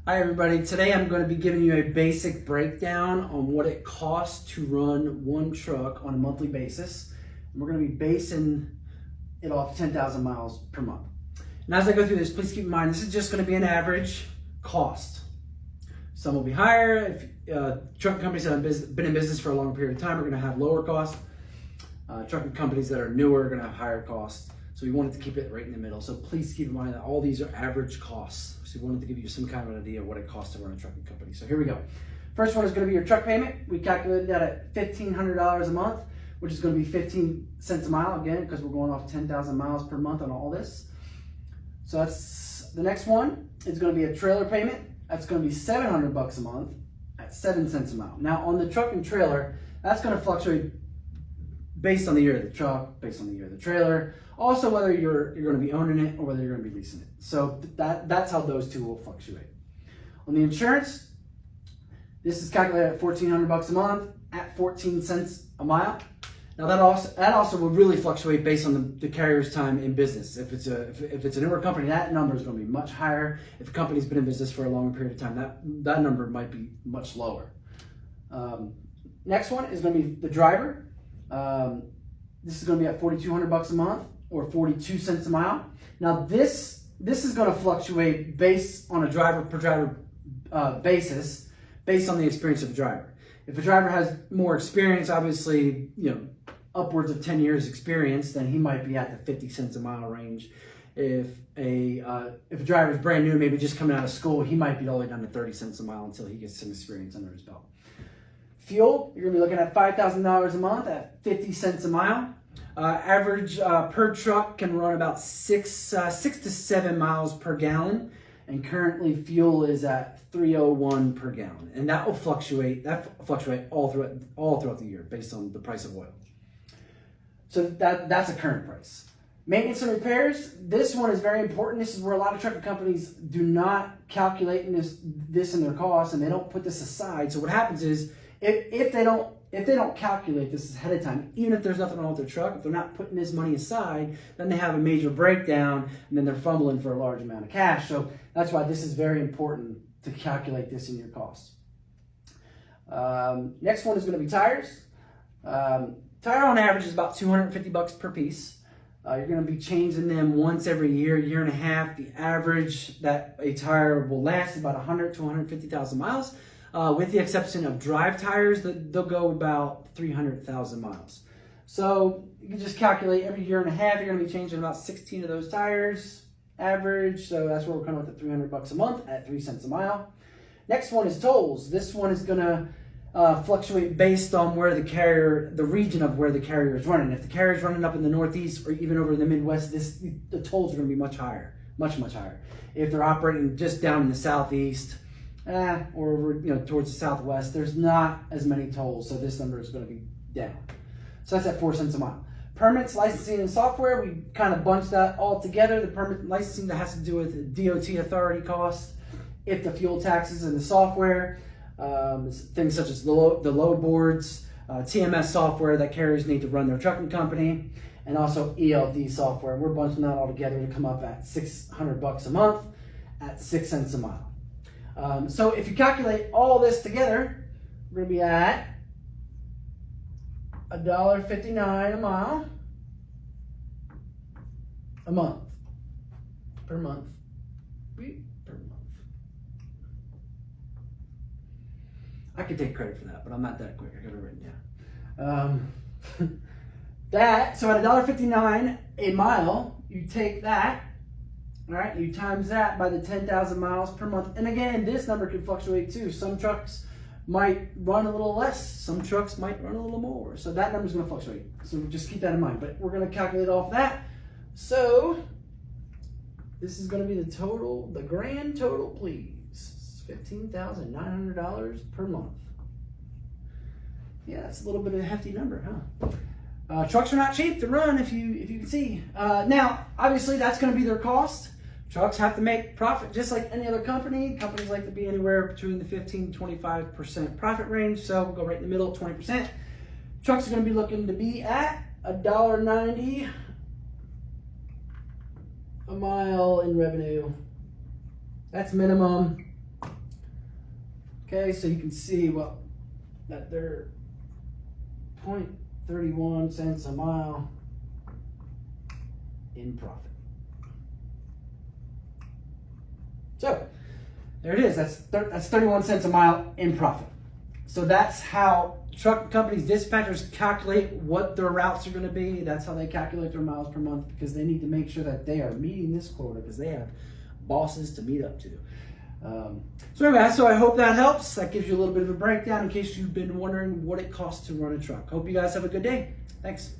Hi everybody, today I'm going to be giving you a basic breakdown on what it costs to run one truck on a monthly basis. And we're going to be basing it off 10,000 miles per month. And as I go through this, please keep in mind this is just going to be an average cost. Some will be higher. If trucking companies that have been in business for a long period of time are going to have lower costs. Trucking companies that are newer are going to have higher costs. So we wanted to keep it right in the middle. So please keep in mind that all these are average costs. So we wanted to give you some kind of an idea of what it costs to run a trucking company. So here we go. First one is going to be your truck payment. We calculated that at $1,500 a month, which is going to be 15 cents a mile again, because we're going off 10,000 miles per month on all this. So that's the next one. Is going to be a trailer payment. That's going to be $700 a month at 7 cents a mile. Now on the truck and trailer, that's going to fluctuate based on the year of the truck, based on the year of the trailer, also whether you're going to be owning it or whether you're going to be leasing it. So that's how those two will fluctuate. On the insurance, this is calculated at $1,400 a month at 14 cents a mile. Now that also will really fluctuate based on the carrier's time in business. If it's a newer company, that number is going to be much higher. If a company's been in business for a longer period of time, that number might be much lower. Next one is going to be the driver. This is going to be at $4,200 a month or 42 cents a mile. Now this is going to fluctuate based on a driver per driver basis, based on the experience of the driver. If a driver has more experience, obviously, upwards of 10 years experience, then he might be at the 50 cents a mile range. If a driver is brand new, maybe just coming out of school, he might be all the way down to 30 cents a mile until he gets some experience under his belt. Fuel, you're gonna be looking at $5,000 a month at 50 cents a mile. Average per truck can run about 6 to 7 miles per gallon, and currently fuel is at 3.01 per gallon, and that will fluctuate. All throughout the year based on the price of oil. So that's a current price. Maintenance and repairs. This one is very important. This is where a lot of trucking companies do not calculate this in their costs, and they don't put this aside. So what happens is, if they don't calculate this ahead of time, even if there's nothing wrong with their truck, if they're not putting this money aside, then they have a major breakdown, and then they're fumbling for a large amount of cash. So that's why this is very important to calculate this in your costs. Next one is going to be tires. Tire on average is about $250 per piece. You're going to be changing them once every year and a half. The average that a tire will last is about 100 to 150,000 miles. With the exception of drive tires, they'll go about 300,000 miles. So you can just calculate every year and a half, you're going to be changing about 16 of those tires, average. So that's where we're coming with the $300 a month at 3 cents a mile. Next one is tolls. This one is going to fluctuate based on where the region of where the carrier is running. If the carrier is running up in the Northeast or even over in the Midwest, the tolls are going to be much higher, much higher. If they're operating just down in the Southeast, or over towards the Southwest, there's not as many tolls, so this number is going to be down. So that's at 4 cents a mile. Permits, licensing, and software, we kind of bunched that all together. The permit and licensing, that has to do with DOT authority costs, if the fuel taxes, and the software, things such as the load boards, TMS software that carriers need to run their trucking company, and also ELD software. We're bunching that all together to come up at $600 a month at 6 cents a mile. So if you calculate all this together, we're going to be at $1.59 a mile per month. I could take credit for that, but I'm not that quick. I got it written down. So at $1.59 a mile, you take that. All right, you times that by the 10,000 miles per month. And again, this number can fluctuate too. Some trucks might run a little less. Some trucks might run a little more. So that number is going to fluctuate. So just keep that in mind. But we're going to calculate off that. So this is going to be the grand total, please. $15,900 per month. Yeah, that's a little bit of a hefty number, huh? Trucks are not cheap to run, if you can see. Now, obviously, that's going to be their cost. Trucks have to make profit just like any other company. Companies like to be anywhere between the 15 to 25% profit range, so we'll go right in the middle, 20%. Trucks are going to be looking to be at $1.90 a mile in revenue. That's minimum. Okay, so you can see that they're 0.31 cents a mile in profit. So there it is. That's 31 cents a mile in profit. So that's how truck companies, dispatchers calculate what their routes are going to be. That's how they calculate their miles per month, because they need to make sure that they are meeting this quota, because they have bosses to meet up to. So anyway, so I hope that helps. That gives you a little bit of a breakdown in case you've been wondering what it costs to run a truck. Hope you guys have a good day. Thanks.